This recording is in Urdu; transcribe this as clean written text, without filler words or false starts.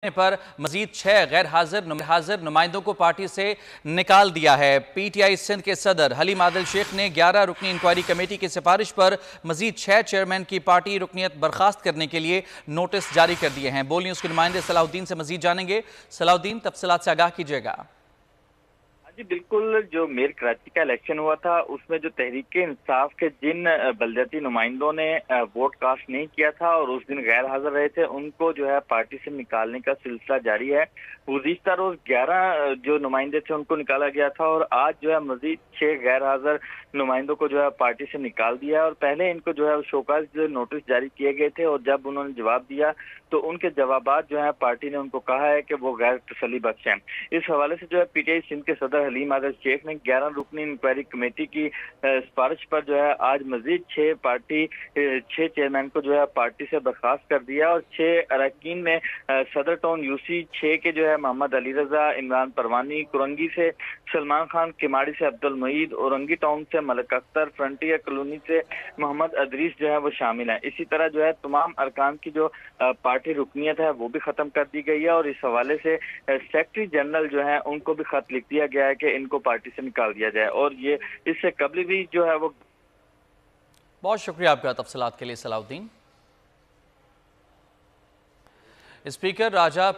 پر مزید 6 غیر حاضر نمائندوں کو پارٹی سے نکال دیا ہے۔ پی ٹی آئی سندھ کے صدر حلیم عادل شیخ نے 11 رکنی انکوائری کمیٹی کی سفارش پر مزید 6 چیئرمین کی پارٹی رکنیت برخاست کرنے کے لیے نوٹس جاری کر دیے ہیں۔ بول نیوز کے نمائندے صلاح الدین سے مزید جانیں گے۔ صلاح الدین، تفصیلات سے آگاہ کیجیے گا۔ جی بالکل، جو میئر کراچی کا الیکشن ہوا تھا اس میں جو تحریک انصاف کے جن بلدیاتی نمائندوں نے ووٹ کاسٹ نہیں کیا تھا اور اس دن غیر حاضر رہے تھے، ان کو جو ہے پارٹی سے نکالنے کا سلسلہ جاری ہے۔ گزشتہ روز 11 جو نمائندے تھے ان کو نکالا گیا تھا اور آج جو ہے مزید 6 غیر حاضر نمائندوں کو جو ہے پارٹی سے نکال دیا ہے، اور پہلے ان کو جو ہے شوکاز نوٹس جاری کیے گئے تھے، اور جب انہوں نے جواب دیا تو ان کے جوابات جو ہے پارٹی نے ان کو کہا ہے کہ وہ غیر تسلی بخش ہیں۔ اس حوالے سے جو ہے پی ٹی آئی سندھ کے صدر حلیم عادل شیخ نے 11 رکنی انکوائری کمیٹی کی سفارش پر جو ہے آج مزید 6 چیئرمین کو جو ہے پارٹی سے برخاست کر دیا، اور 6 اراکین میں صدر ٹاؤن یو سی 6 کے جو ہے محمد علی رضا، عمران پروانی، کرنگی سے سلمان خان، کماڑی سے عبد المعید، اورنگی ٹاؤن سے ملک اختر، فرنٹیئر کالونی سے محمد ادریس جو ہے وہ شامل ہیں۔ اسی طرح جو ہے تمام ارکان کی جو پارٹی رکنیت ہے وہ بھی ختم کر دی گئی ہے، اور اس حوالے سے سیکرٹری جنرل جو ہے ان کو بھی خط لکھ دیا گیا ہے کہ ان کو پارٹی سے نکال دیا جائے، اور یہ اس سے قبل بھی جو ہے وہ بہت شکریہ آپ کا تفصیلات کے لیے صلاح الدین۔ اسپیکر راجہ